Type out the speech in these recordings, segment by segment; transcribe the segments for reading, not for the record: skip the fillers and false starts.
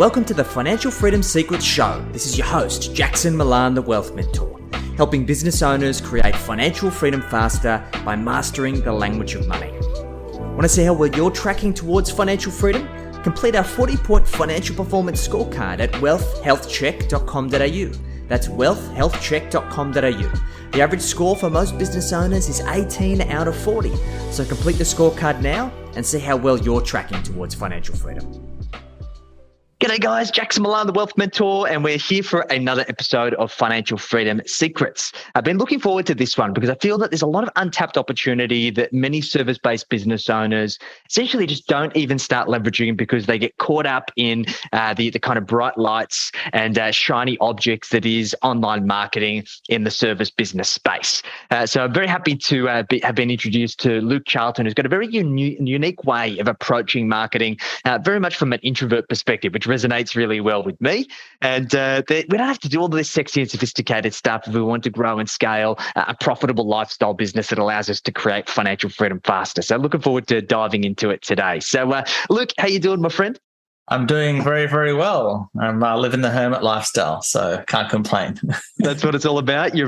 Welcome to the Financial Freedom Secrets Show. This is your host, Jackson Milan, the Wealth Mentor, helping business owners create financial freedom faster by mastering the language of money. Want to see how well you're tracking towards financial freedom? Complete our 40-point financial performance scorecard at wealthhealthcheck.com.au. That's wealthhealthcheck.com.au. The average score for most business owners is 18 out of 40. So complete the scorecard now and see how well you're tracking towards financial freedom. G'day guys, Jackson Milan, the Wealth Mentor, and we're here for another episode of Financial Freedom Secrets. I've been looking forward to this one because I feel that there's a lot of untapped opportunity that many service-based business owners essentially just don't even start leveraging because they get caught up in the kind of bright lights and shiny objects that is online marketing in the service business space. So I'm very happy to have been introduced to Luke Charlton, who's got a very unique way of approaching marketing, very much from an introvert perspective, which resonates really well with me. And we don't have to do all this sexy and sophisticated stuff if we want to grow and scale a profitable lifestyle business that allows us to create financial freedom faster. So looking forward to diving into it today. So Luke, how you doing, my friend? I'm doing very, very well. I'm living the hermit lifestyle, so can't complain. That's what it's all about. You're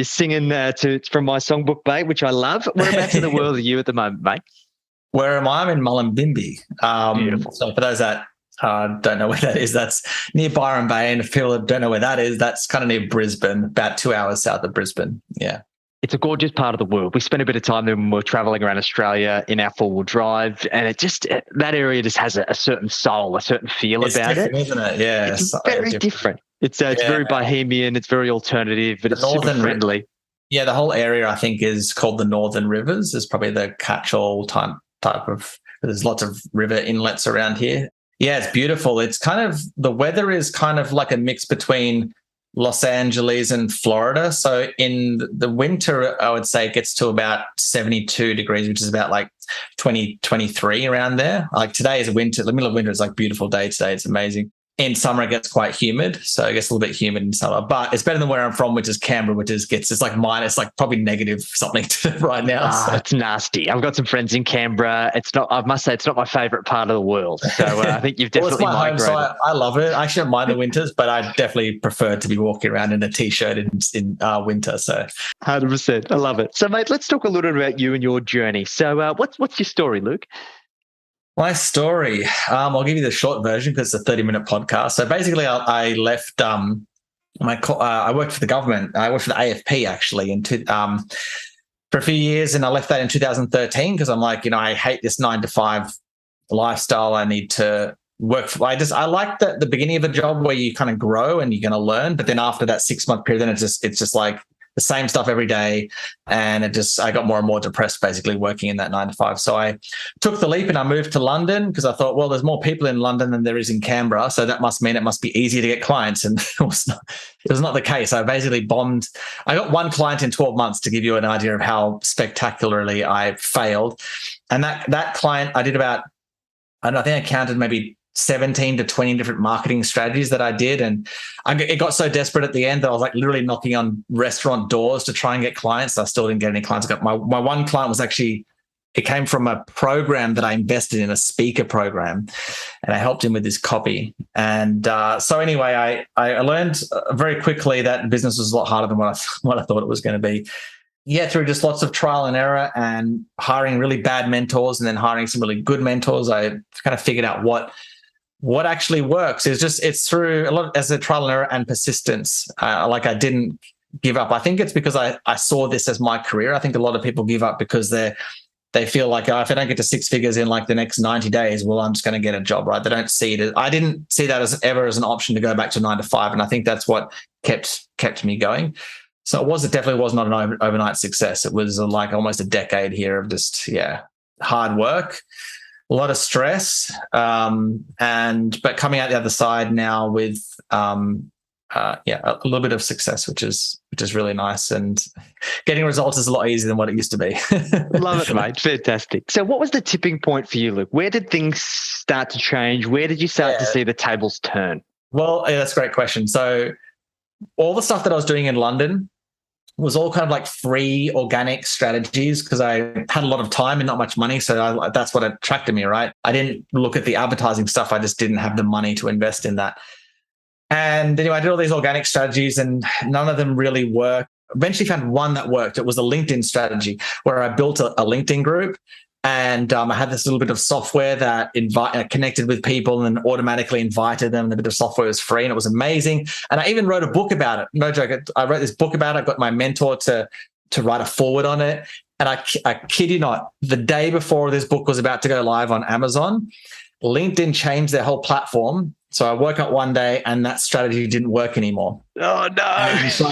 singing from my songbook, mate, which I love. Whereabouts in the world are you at the moment, mate? Where am I? I'm in Mullumbimby. Beautiful. So for those that don't know where that is, that's near Byron Bay, and if people don't know where that is, that's kind of near Brisbane, about 2 hours south of Brisbane. Yeah. It's a gorgeous part of the world. We spent a bit of time there when we were traveling around Australia in our four-wheel drive, and that area just has a certain soul, a certain feel about it. Isn't it? Yeah. It's very different. It's very bohemian. It's very alternative, but it's super friendly. Yeah, the whole area, I think, is called the Northern Rivers. Is probably the catch-all type of. There's lots of river inlets around here. Yeah, it's beautiful. It's kind of, the weather is kind of like a mix between Los Angeles and Florida. So in the winter, I would say it gets to about 72 degrees, which is about like 23 around there. Like today is winter, the middle of winter is like beautiful day today. It's amazing. In summer, it gets quite humid. So it gets a little bit humid in summer, but it's better than where I'm from, which is Canberra, it's like minus, like probably negative something right now. So. It's nasty. I've got some friends in Canberra. I must say, it's not my favorite part of the world. So I think you've definitely migrated. Home, so I love it. I actually don't mind the winters, but I definitely prefer to be walking around in a t-shirt in winter. So 100%. I love it. So mate, let's talk a little bit about you and your journey. So what's your story, Luke? My story, I'll give you the short version because it's a 30-minute podcast. So basically, I left. I worked for the government. I worked for the AFP actually for a few years, and I left that in 2013 because I'm like, I hate this 9-to-5 lifestyle. I need to work. I like the beginning of a job where you kind of grow and you're going to learn, but then after that 6-month period, then it's just like the same stuff every day. And I got more and more depressed basically working in that 9-to-5. So I took the leap and I moved to London because I thought, well, there's more people in London than there is in Canberra. So that must mean it must be easier to get clients. And it was not the case. I basically bombed. I got one client in 12 months to give you an idea of how spectacularly I failed. And that client, I did about, I think I counted maybe 17 to 20 different marketing strategies that I did. And it got so desperate at the end that I was like literally knocking on restaurant doors to try and get clients. I still didn't get any clients. I got my one client was actually, it came from a program that I invested in, a speaker program, and I helped him with his copy. And so anyway, I learned very quickly that business was a lot harder than what I thought it was going to be. Yeah, through just lots of trial and error and hiring really bad mentors and then hiring some really good mentors, I kind of figured out what actually works. It's through a lot as a trial and error and persistence. I didn't give up. I think it's because I saw this as my career. I think a lot of people give up because they feel like, if I don't get to 6 figures in like the next 90 days, well, I'm just going to get a job, right? They don't see it. I didn't see that as an option to go back to 9-to-5. And I think that's what kept me going. So it definitely was not an overnight success. It was like almost a decade here of just, hard work. A lot of stress, but coming out the other side now with a little bit of success, which is really nice, and getting results is a lot easier than what it used to be. Love it, mate. Fantastic. So what was the tipping point for you, Luke? Where did things start to change? Where did you start to see the tables turn? Well, that's a great question. So all the stuff that I was doing in London, was all kind of like free organic strategies because I had a lot of time and not much money. So that's what attracted me, right? I didn't look at the advertising stuff. I just didn't have the money to invest in that. And anyway, I did all these organic strategies and none of them really worked. Eventually found one that worked. It was a LinkedIn strategy where I built a LinkedIn group. And I had this little bit of software that connected with people and automatically invited them. The bit of software was free and it was amazing. And I even wrote a book about it. No joke. I wrote this book about it. I got my mentor to write a foreword on it. And I kid you not, the day before this book was about to go live on Amazon, LinkedIn changed their whole platform. So I woke up one day and that strategy didn't work anymore. Oh, no. And so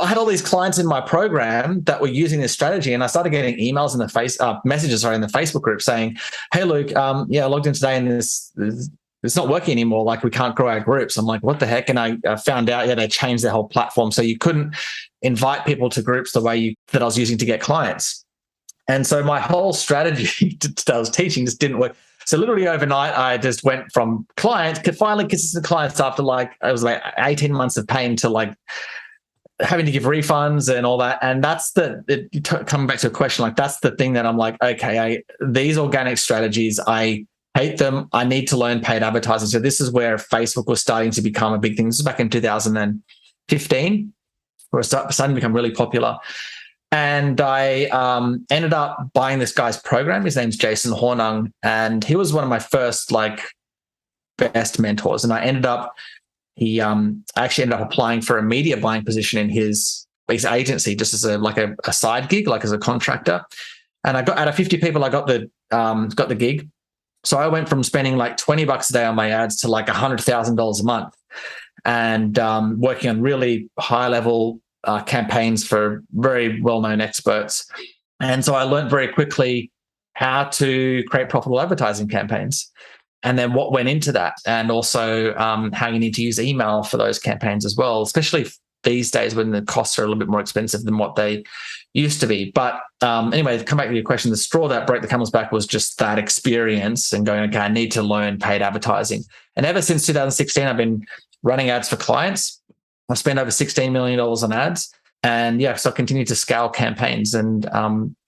I had all these clients in my program that were using this strategy, and I started getting emails in the messages in the Facebook group saying, "Hey, Luke, I logged in today, and this it's not working anymore. Like, we can't grow our groups." I'm like, "What the heck?" And I found out, they changed their whole platform, so you couldn't invite people to groups the way that I was using to get clients. And so my whole strategy that I was teaching just didn't work. So literally overnight, I just went from finally consistent clients after it was 18 months of pain to having to give refunds and all that. And that's coming back to a question, that's the thing that I'm like, okay, these organic strategies, I hate them. I need to learn paid advertising. So this is where Facebook was starting to become a big thing. This is back in 2015, where it started to become really popular. And I ended up buying this guy's program. His name's Jason Hornung, and he was one of my first best mentors. And I actually ended up applying for a media buying position in his agency, just as a side gig, as a contractor. And I got out of 50 people, I got the gig. So I went from spending $20 a day on my ads to $100,000 a month, and working on really high level campaigns for very well-known experts. And so I learned very quickly how to create profitable advertising campaigns, and then what went into that, and also how you need to use email for those campaigns as well, especially these days when the costs are a little bit more expensive than what they used to be. But anyway, to come back to your question, the straw that broke the camel's back was just that experience and going, okay, I need to learn paid advertising. And ever since 2016, I've been running ads for clients. I've spent over $16 million on ads. And so I continued to scale campaigns and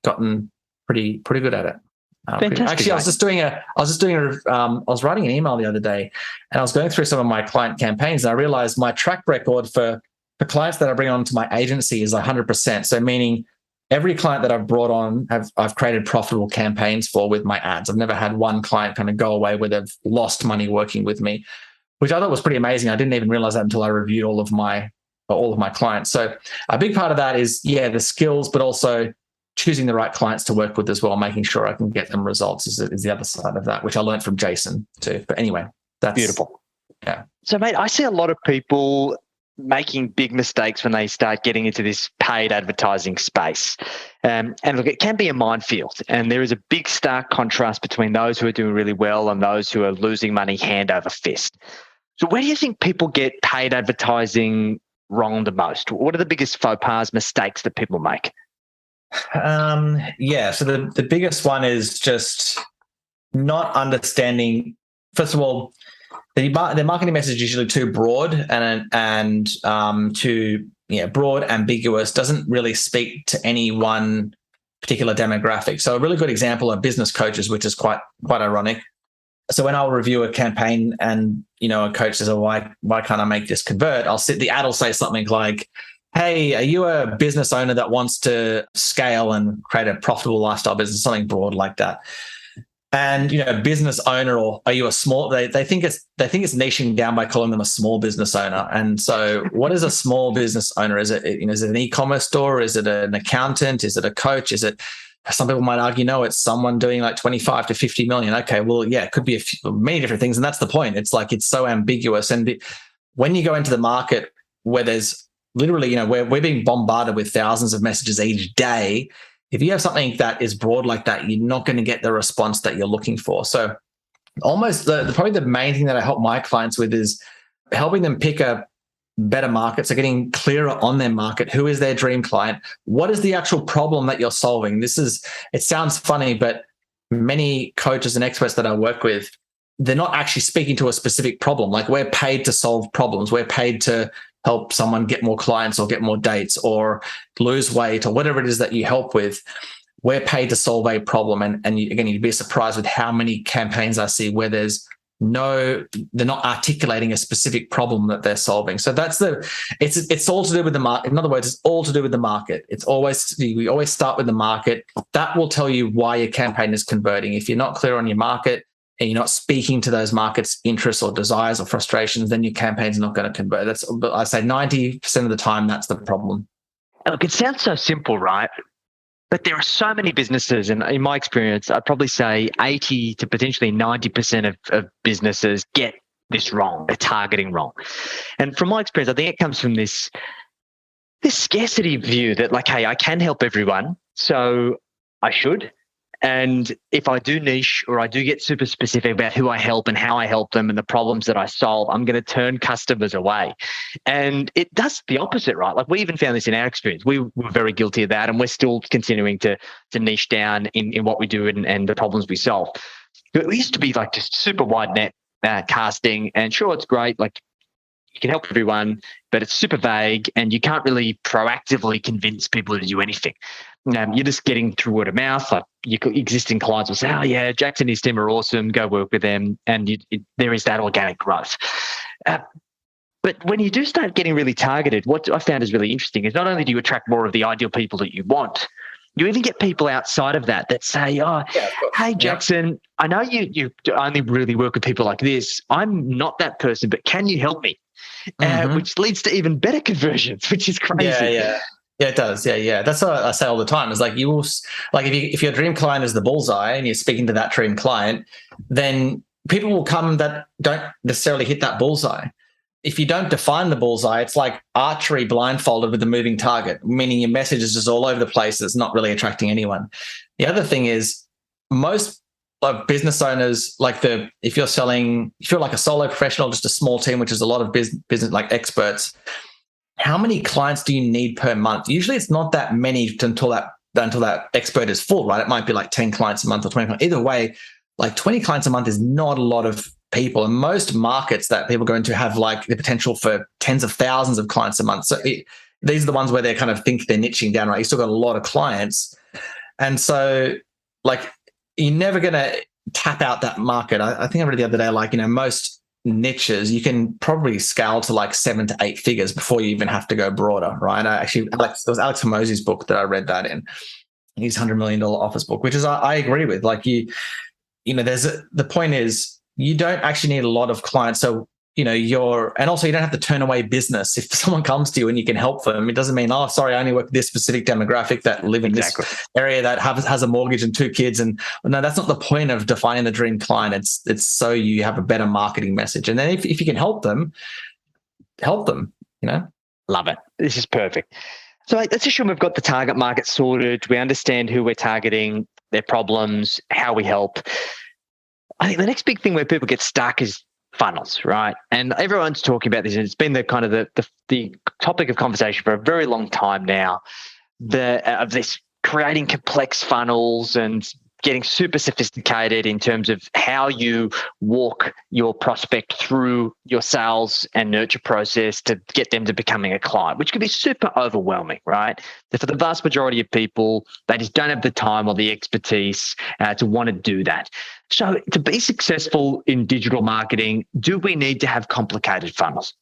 gotten pretty good at it. Actually, I was writing an email the other day, and I was going through some of my client campaigns, and I realized my track record for clients that I bring onto my agency is 100%. So meaning every client that I've brought on, I've created profitable campaigns for with my ads. I've never had one client kind of go away where they've lost money working with me, which I thought was pretty amazing. I didn't even realize that until I reviewed all of my clients. So a big part of that is, the skills, but also choosing the right clients to work with as well, making sure I can get them results is the other side of that, which I learned from Jason too. But anyway, that's beautiful. Yeah. So, mate, I see a lot of people making big mistakes when they start getting into this paid advertising space. And look, it can be a minefield, and there is a big stark contrast between those who are doing really well and those who are losing money hand over fist. So where do you think people get paid advertising wrong the most? What are the biggest faux pas, mistakes that people make? So the biggest one is just not understanding, first of all, the marketing message is usually too broad and too broad, ambiguous, doesn't really speak to any one particular demographic. So a really good example are business coaches, which is quite ironic. So when I'll review a campaign and a coach says, "Oh, why can't I make this convert?" The ad will say something like, "Hey, are you a business owner that wants to scale and create a profitable lifestyle business?" Something broad like that. And business owner, or are you a small? They think it's niching down by calling them a small business owner. And so, what is a small business owner? Is it is it an e-commerce store? Is it an accountant? Is it a coach? Is it? Some people might argue, no, it's someone doing 25 to 50 million. Okay, well, it could be many different things, and that's the point. It's it's so ambiguous. And when you go into the market where there's literally, we're being bombarded with thousands of messages each day. If you have something that is broad like that, you're not going to get the response that you're looking for. So almost probably the main thing that I help my clients with is helping them pick a better market. So getting clearer on their market. Who is their dream client? What is the actual problem that you're solving? It sounds funny, but many coaches and experts that I work with, they're not actually speaking to a specific problem. We're paid to solve problems. We're paid to help someone get more clients or get more dates or lose weight or whatever it is that you help with, we're paid to solve a problem. And again, you'd be surprised with how many campaigns I see where they're not articulating a specific problem that they're solving. So it's all to do with the market. In other words, it's all to do with the market. We always start with the market. That will tell you why your campaign is converting. If you're not clear on your market and you're not speaking to those markets' interests or desires or frustrations, then your campaign's not going to convert. I say 90% of the time, that's the problem. Look, it sounds so simple, right? But there are so many businesses, and in my experience, I'd probably say 80 to potentially 90% of businesses get this wrong. They're targeting wrong. And from my experience, I think it comes from this scarcity view that, like, hey, I can help everyone, so I should. And if I do niche or I do get super specific about who I help and how I help them and the problems that I solve, I'm going to turn customers away. And it does the opposite, right? Like, we even found this in our experience. We were very guilty of that, and we're still continuing to niche down in what we do and the problems we solve. But we used to be like just super wide net casting, and sure, it's great. Like, you can help everyone, but it's super vague and you can't really proactively convince people to do anything. You're just getting through word of mouth. Like, your existing clients will say, oh yeah, Jackson and his team are awesome, go work with them. And there is that organic growth. But when you do start getting really targeted, what I found is really interesting is not only do you attract more of the ideal people that you want, you even get people outside of that say, oh, yeah, hey, Jackson, I know you only really work with people like this. I'm not that person, but can you help me? Which leads to even better conversions, which is crazy. Yeah, it does. Yeah. That's what I say all the time. Is like, you will, like, if your dream client is the bullseye and you're speaking to that dream client, then people will come that don't necessarily hit that bullseye. If you don't define the bullseye, it's like archery blindfolded with a moving target, meaning your message is just all over the place. It's not really attracting anyone. The other thing is, most business owners, if you're like a solo professional, just a small team, which is a lot of business like experts, how many clients do you need per month? Usually it's not that many until that expert is full, right? It might be like 10 clients a month or 20 clients. Either way, like 20 clients a month is not a lot of people. And most markets that people go into have like the potential for tens of thousands of clients a month. So these are the ones where they kind of think they're niching down, right? You still got a lot of clients. And so, like, you're never going to tap out that market. I think I read the other day, like, most niches you can probably scale to like 7 to 8 figures before you even have to go broader, right? It was Alex Hormozi's book that I read that in, his $100 million office book, which is I agree with. Like, the point is, you don't actually need a lot of clients. So, and also you don't have to turn away business. If someone comes to you and you can help them, it doesn't mean, oh, sorry, I only work with this specific demographic that live in this area that has a mortgage and 2 kids. And no, that's not the point of defining the dream client. It's so you have a better marketing message. And then if you can help them, Love it. This is perfect. So let's assume we've got the target market sorted. We understand who we're targeting, their problems, how we help. I think the next big thing where people get stuck is funnels, right? And everyone's talking about this, and it's been the kind of the topic of conversation for a very long time now. Of this creating complex funnels and getting super sophisticated in terms of how you walk your prospect through your sales and nurture process to get them to becoming a client, which can be super overwhelming, right? For the vast majority of people, they just don't have the time or the expertise to want to do that. So to be successful in digital marketing, do we need to have complicated funnels?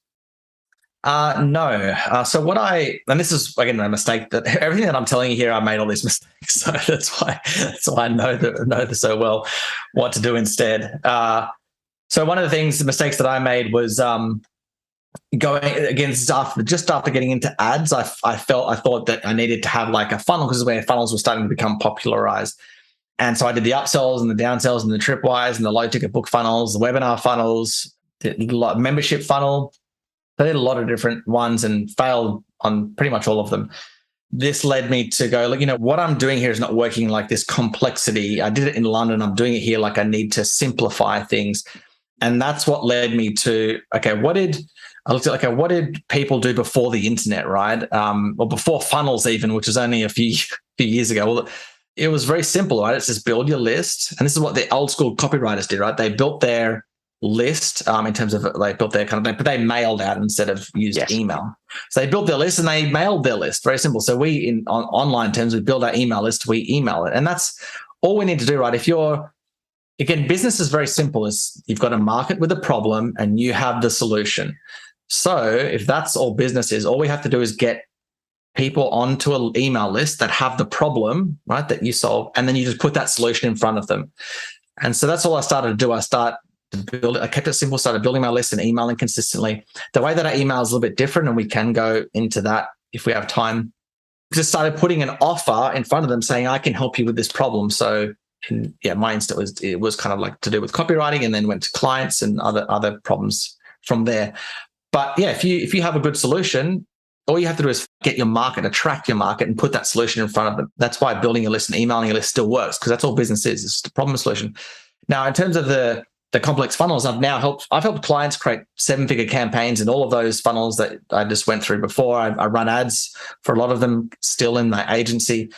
No. So and this is again a mistake that everything that I'm telling you here, I made all these mistakes. So that's why I know so well what to do instead. So one of the mistakes that I made was going again just after getting into ads. I thought that I needed to have like a funnel, because where funnels were starting to become popularized. And so I did the upsells and the downsells and the tripwires and the low ticket book funnels, the webinar funnels, the membership funnel. I did a lot of different ones and failed on pretty much all of them. This led me to go, what I'm doing here is not working, like this complexity. I did it in London. I'm doing it here. Like, I need to simplify things. And that's what led me to, what did people do before the internet, right? Or before funnels even, which was only a few years ago. Well, it was very simple, right? It's just build your list. And this is what the old school copywriters did, right? They built their list in terms of they built their kind of, but they mailed out instead of used Yes. email. So they built their list and they mailed their list. Very simple. So we, on online terms, we build our email list, we email it. And that's all we need to do, right? Again, business is very simple. Is you've got a market with a problem and you have the solution. So if that's all business is, all we have to do is get people onto an email list that have the problem, right, that you solve, and then you just put that solution in front of them. And so that's all I started to do. I kept it simple, started building my list and emailing consistently. The way that I email is a little bit different, and we can go into that if we have time. Just started putting an offer in front of them saying, I can help you with this problem. So my instinct was kind of like to do with copywriting, and then went to clients and other problems from there. But yeah, if you have a good solution, all you have to do is get your market, attract your market, and put that solution in front of them. That's why building a list and emailing a list still works, because that's all business is. It's the problem solution. Now, in terms of the complex funnels, I've helped clients create 7-figure campaigns in all of those funnels that I just went through before. I run ads for a lot of them still in my agency.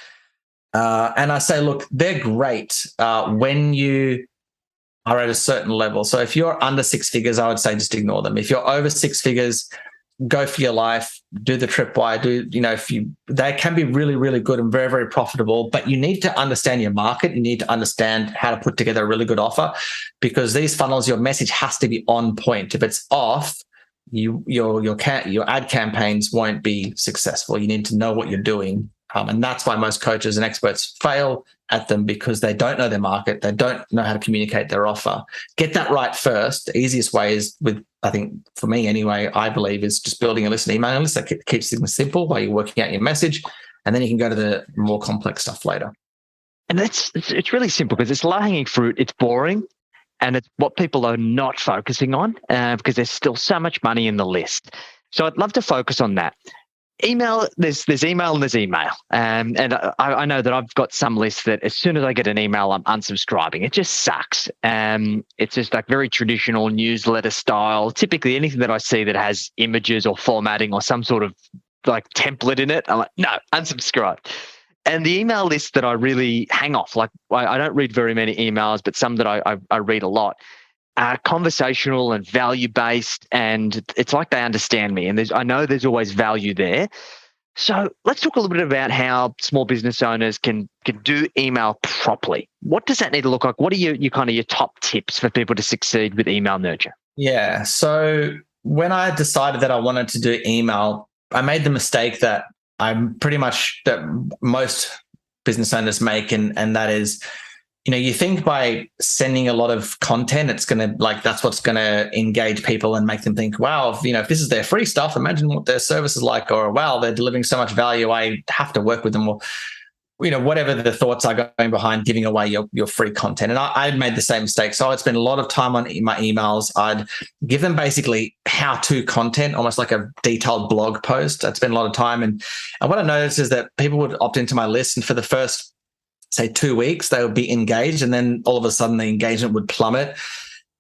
And I say, look, they're great when you are at a certain level. So if you're under 6 figures, I would say just ignore them. If you're over 6 figures, go for your life, do the tripwire, they can be really, really good and very, very profitable, but you need to understand your market. You need to understand how to put together a really good offer, because these funnels, your message has to be on point. If it's off, your ad campaigns won't be successful. You need to know what you're doing. And that's why most coaches and experts fail at them, because they don't know their market. They don't know how to communicate their offer. Get that right first. The easiest way is I think for me anyway, I believe is just building a list and emailing list that keeps things simple while you're working out your message. And then you can go to the more complex stuff later. And it's really simple, because it's low-hanging fruit. It's boring. And it's what people are not focusing on because there's still so much money in the list. So I'd love to focus on that. Email, there's email and there's email. And I know that I've got some lists that as soon as I get an email, I'm unsubscribing. It just sucks. It's just like very traditional newsletter style. Typically anything that I see that has images or formatting or some sort of like template in it, I'm like, no, unsubscribe. And the email list that I really hang off, like I don't read very many emails, but some that I read a lot, are conversational and value-based, and it's like they understand me. And I know there's always value there. So let's talk a little bit about how small business owners can do email properly. What does that need to look like? What are your kind of your top tips for people to succeed with email nurture? Yeah. So when I decided that I wanted to do email, I made the mistake that most business owners make, and that is, you think by sending a lot of content, it's going to that's what's going to engage people and make them think, wow, if this is their free stuff, imagine what their service is like, or wow, they're delivering so much value, I have to work with them, or whatever the thoughts are going behind giving away your free content. And I made the same mistake. So I'd spend a lot of time on my emails. I'd give them basically how-to content, almost like a detailed blog post. I'd spend a lot of time. And what I noticed is that people would opt into my list, and for the first, say, 2 weeks, they would be engaged, and then all of a sudden the engagement would plummet.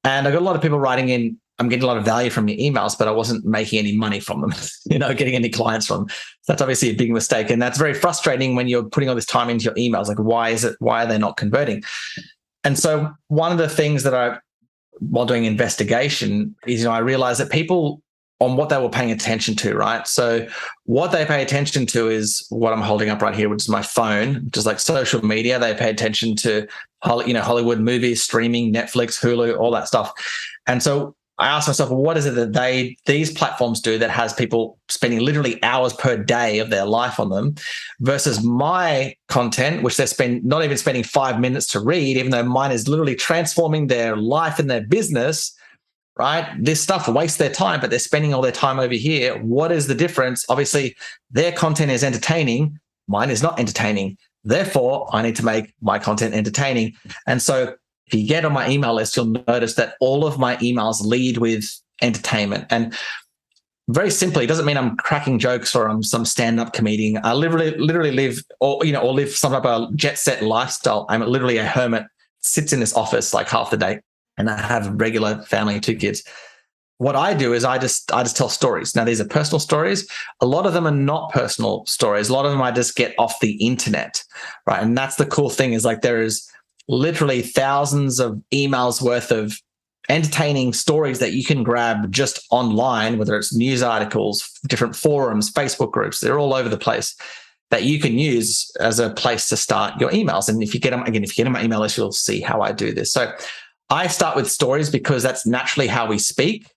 And I got a lot of people writing in, I'm getting a lot of value from your emails, but I wasn't making any money from them, getting any clients from them. So that's obviously a big mistake. And that's very frustrating when you're putting all this time into your emails. Like, why are they not converting? And so one of the things that while doing investigation is, I realized that people, on what they were paying attention to, right? So what they pay attention to is what I'm holding up right here, which is my phone, which is like social media. They pay attention to, Hollywood movies, streaming, Netflix, Hulu, all that stuff. And so I asked myself, well, what is it that these platforms do that has people spending literally hours per day of their life on them, versus my content, which they're not even spending 5 minutes to read, even though mine is literally transforming their life and their business. Right? This stuff wastes their time, but they're spending all their time over here. What is the difference? Obviously, their content is entertaining. Mine is not entertaining. Therefore, I need to make my content entertaining. And so if you get on my email list, you'll notice that all of my emails lead with entertainment. And very simply, it doesn't mean I'm cracking jokes or I'm some stand-up comedian. I literally live or live some type of jet set lifestyle. I'm literally a hermit, sits in this office like half the day. And I have a regular family of 2 kids. What I do is I just tell stories. Now, these are personal stories. A lot of them are not personal stories. A lot of them I just get off the internet, right? And that's the cool thing, is like there is literally thousands of emails worth of entertaining stories that you can grab just online, whether it's news articles, different forums, Facebook groups, they're all over the place, that you can use as a place to start your emails. And if you get them, again, if you get on my email list, you'll see how I do this. So I start with stories because that's naturally how we speak.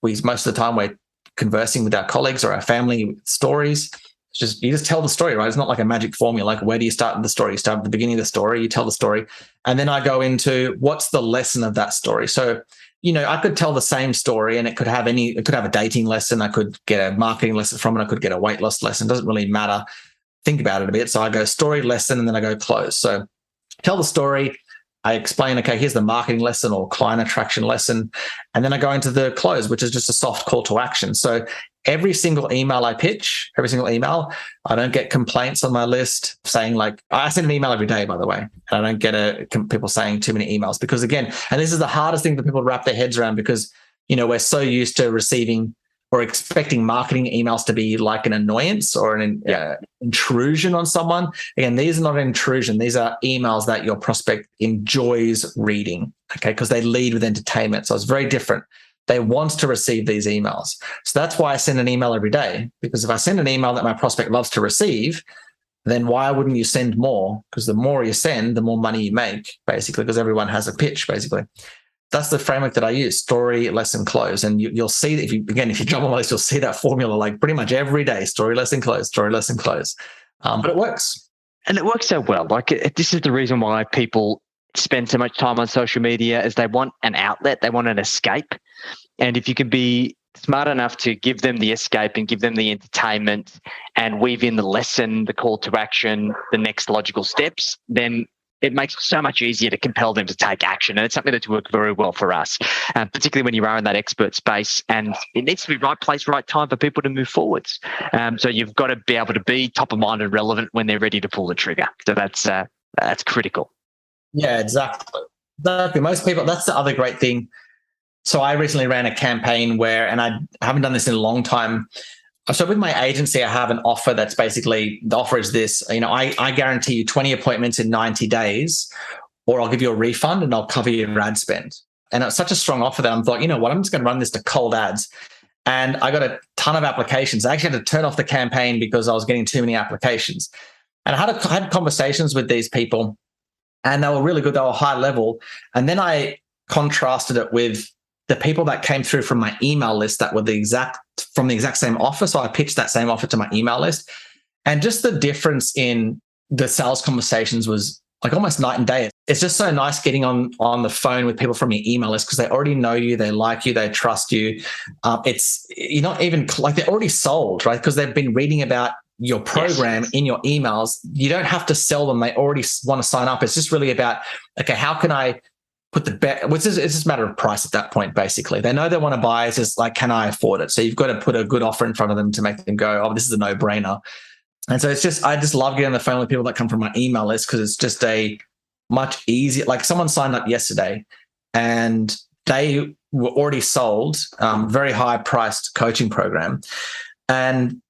Most of the time we're conversing with our colleagues or our family with stories. You just tell the story, right? It's not like a magic formula. Like, where do you start with the story? You start at the beginning of the story, you tell the story, and then I go into what's the lesson of that story. So, I could tell the same story and it could have a dating lesson. I could get a marketing lesson from it. I could get a weight loss lesson. It doesn't really matter. Think about it a bit. So I go story, lesson, and then I go close. So tell the story. I explain, okay, here's the marketing lesson or client attraction lesson. And then I go into the close, which is just a soft call to action. So every single email I pitch, I don't get complaints on my list saying, like, I send an email every day, by the way, and I don't get people saying too many emails because, again, and this is the hardest thing for people to wrap their heads around because, we're so used to receiving or expecting marketing emails to be like an annoyance or an intrusion on someone. Again, these are not an intrusion. These are emails that your prospect enjoys reading, okay, because they lead with entertainment. So it's very different. They want to receive these emails. So that's why I send an email every day, because if I send an email that my prospect loves to receive, then why wouldn't you send more? Because the more you send, the more money you make, basically, because everyone has a pitch, basically. That's the framework that I use: story, lesson, close. And you'll see that if you jump on my list, you'll see that formula like pretty much every day: story, lesson, close, story, lesson, close. But it works. And it works so well. Like, this is the reason why people spend so much time on social media, is they want an outlet, they want an escape. And if you can be smart enough to give them the escape and give them the entertainment and weave in the lesson, the call to action, the next logical steps, then it makes it so much easier to compel them to take action. And it's something that's worked very well for us, particularly when you are in that expert space. And it needs to be right place, right time for people to move forwards. So you've got to be able to be top of mind and relevant when they're ready to pull the trigger. So that's critical. Yeah, exactly. Most people, that's the other great thing. So I recently ran a campaign and I haven't done this in a long time. So with my agency, I have an offer that's basically, the offer is this, I guarantee you 20 appointments in 90 days, or I'll give you a refund and I'll cover your ad spend. And it's such a strong offer that I'm thought, you know what, I'm just going to run this to cold ads. And I got a ton of applications. I actually had to turn off the campaign because I was getting too many applications. And I had conversations with these people and they were really good. They were high level. And then I contrasted it with the people that came through from my email list that were from the exact same offer. So I pitched that same offer to my email list. And just the difference in the sales conversations was like almost night and day. It's just so nice getting on the phone with people from your email list because they already know you, they like you, they trust you. You're not even like they're already sold, right? Because they've been reading about your program in your emails. You don't have to sell them. They already want to sign up. It's just really about, okay, how can I put it's just a matter of price at that point, basically. They know they want to buy. It's just like, can I afford it? So you've got to put a good offer in front of them to make them go, oh, this is a no-brainer. And so I just love getting on the phone with people that come from my email list because it's just a much easier, like someone signed up yesterday and they were already sold, very high priced coaching program. And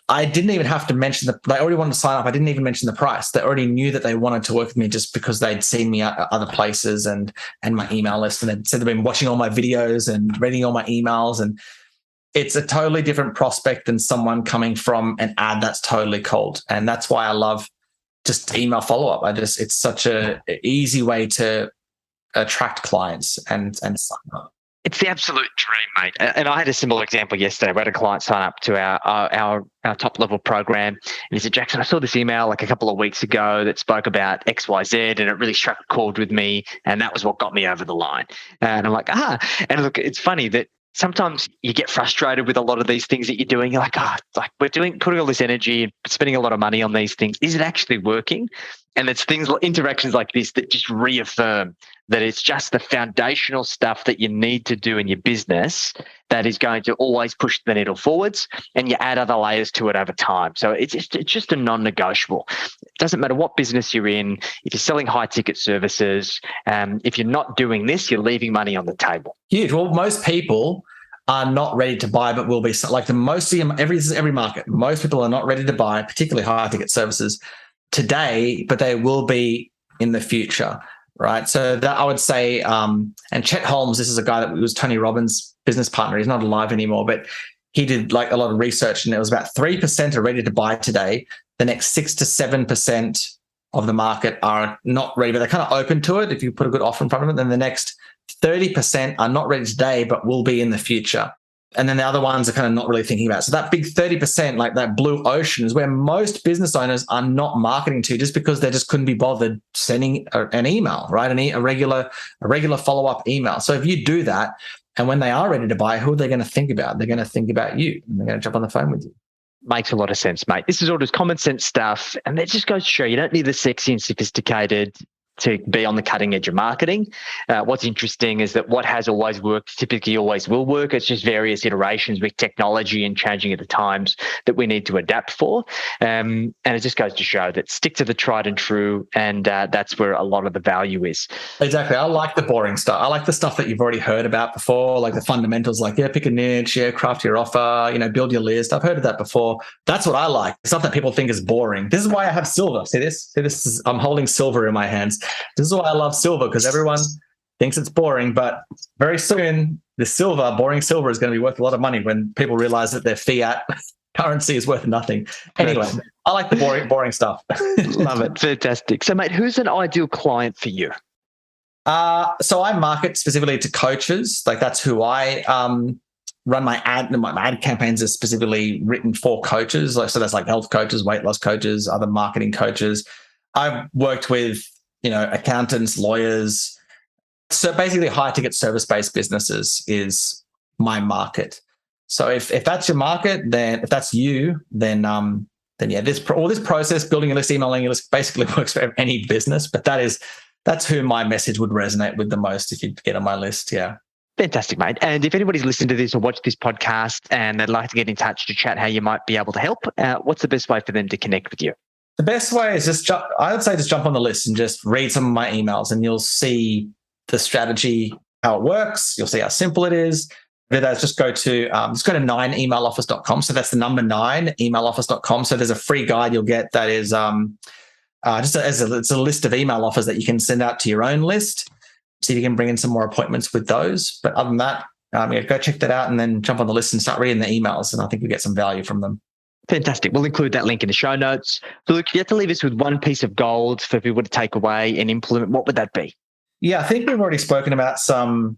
I didn't even have to mention they already wanted to sign up. I didn't even mention the price. They already knew that they wanted to work with me just because they'd seen me at other places and my email list. And they'd said they've been watching all my videos and reading all my emails. And it's a totally different prospect than someone coming from an ad that's totally cold. And that's why I love just email follow-up. It's such a easy way to attract clients and sign up. It's the absolute dream, mate. And I had a similar example yesterday. We had a client sign up to our top level program. And he said, Jackson, I saw this email like a couple of weeks ago that spoke about XYZ and it really struck a chord with me. And that was what got me over the line. And I'm like, And look, it's funny that sometimes you get frustrated with a lot of these things that you're doing. You're like, we're putting all this energy and spending a lot of money on these things. Is it actually working? And it's interactions like this that just reaffirm that it's just the foundational stuff that you need to do in your business that is going to always push the needle forwards, and you add other layers to it over time. So it's just a non-negotiable. It doesn't matter what business you're in. If you're selling high-ticket services, if you're not doing this, you're leaving money on the table. Huge. Well, most people are not ready to buy, but will be like every market. Most people are not ready to buy, particularly high-ticket services today, but they will be in the future. right? So that I would say, and Chet Holmes, this is a guy that was Tony Robbins' business partner. He's not alive anymore, but he did like a lot of research, and it was about 3% are ready to buy today. The next 6 to 7% of the market are not ready, but they're kind of open to it if you put a good offer in front of them. Then the next 30% are not ready today, but will be in the future. And then the other ones are kind of not really thinking about it. So that big 30%, like that blue ocean, is where most business owners are not marketing to, just because they just couldn't be bothered sending an email, right? A regular follow-up email. So if you do that, and when they are ready to buy, who are they going to think about? They're going to think about you, and they're going to jump on the phone with you. Makes a lot of sense, mate. This is all just common sense stuff. And that just goes to show you don't need the sexy and sophisticated to be on the cutting edge of marketing. What's interesting is that what has always worked typically always will work. It's just various iterations with technology and changing at the times that we need to adapt for. And it just goes to show that stick to the tried and true, and that's where a lot of the value is. Exactly. I like the boring stuff. I like the stuff that you've already heard about before, like the fundamentals, like, pick a niche, craft your offer, build your list. I've heard of that before. That's what I like. Stuff that people think is boring. This is why I have silver. See this? I'm holding silver in my hands. This is why I love silver, because everyone thinks it's boring, but very soon the boring silver is going to be worth a lot of money when people realize that their fiat currency is worth nothing. Anyway, I like the boring stuff. Love it. Fantastic. So, mate, who's an ideal client for you? So I market specifically to coaches. Like, that's who I run my ad campaigns are specifically written for coaches. So that's like health coaches, weight loss coaches, other marketing coaches. I've worked with accountants, lawyers. So basically high ticket service-based businesses is my market. So if that's your market, then if that's you, then this process, building a list, emailing a list, basically works for any business. But that's who my message would resonate with the most if you get on my list. Yeah. Fantastic, mate. And if anybody's listened to this or watched this podcast and they'd like to get in touch to chat how you might be able to help, what's the best way for them to connect with you? The best way is just jump on the list and just read some of my emails, and you'll see the strategy, how it works. You'll see how simple it is. Just go to 9emailoffice.com. So that's the number 9, emailoffice.com. So there's a free guide you'll get that is it's a list of email offers that you can send out to your own list. See if you can bring in some more appointments with those. But other than that, go check that out and then jump on the list and start reading the emails. And I think you'll get some value from them. Fantastic. We'll include that link in the show notes. So, Luke, you have to leave us with one piece of gold for people to take away and implement. What would that be? Yeah, I think we've already spoken about some,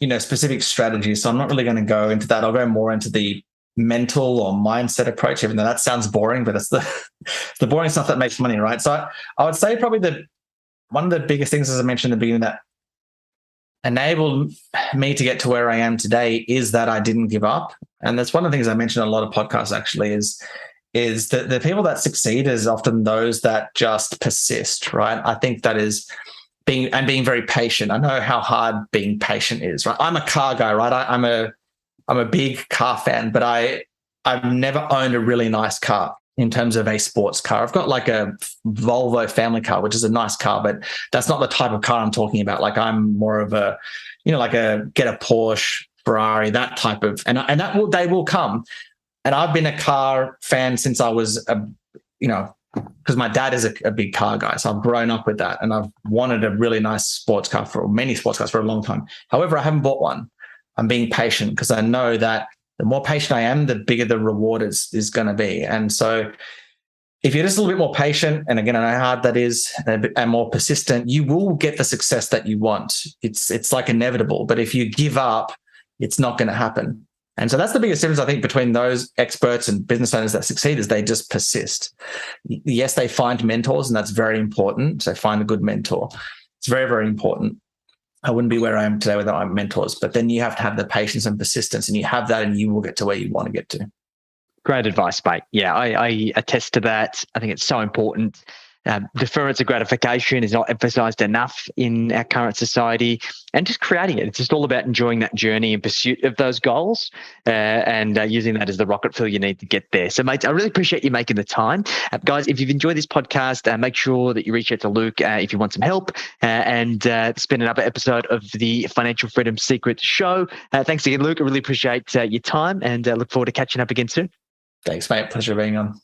specific strategies. So I'm not really going to go into that. I'll go more into the mental or mindset approach, even though that sounds boring, but it's the boring stuff that makes money, right? So I would say probably one of the biggest things, as I mentioned in the beginning, that enabled me to get to where I am today is that I didn't give up. And that's one of the things I mentioned on a lot of podcasts actually is that the people that succeed is often those that just persist, right? I think that is being very patient. I know how hard being patient is, right? I'm a car guy, right? I'm a big car fan, but I've never owned a really nice car in terms of a sports car. I've got like a Volvo family car, which is a nice car, but that's not the type of car I'm talking about. Like, I'm more of a, like get a Porsche, Ferrari, that type of, and they will come. And I've been a car fan since I was because my dad is a big car guy. So I've grown up with that, and I've wanted a really nice many sports cars for a long time. However, I haven't bought one. I'm being patient because I know that the more patient I am, the bigger the reward is going to be. And so if you're just a little bit more patient, and again, I know how hard that is, and more persistent, you will get the success that you want. It's like inevitable. But if you give up, it's not going to happen. And so that's the biggest difference, I think, between those experts and business owners that succeed is they just persist. Yes, they find mentors, and that's very important. So find a good mentor. It's very, very important. I wouldn't be where I am today without my mentors. But then you have to have the patience and persistence, and you have that, and you will get to where you want to get to. Great advice, mate. Yeah, I attest to that. I think it's so important. Deference of gratification is not emphasized enough in our current society, and just creating it. It's just all about enjoying that journey in pursuit of those goals and using that as the rocket fuel you need to get there. So, mate, I really appreciate you making the time. Guys, if you've enjoyed this podcast, make sure that you reach out to Luke if you want some help and spend another episode of the Financial Freedom Secrets Show. Thanks again, Luke. I really appreciate your time and look forward to catching up again soon. Thanks, mate. Pleasure being on.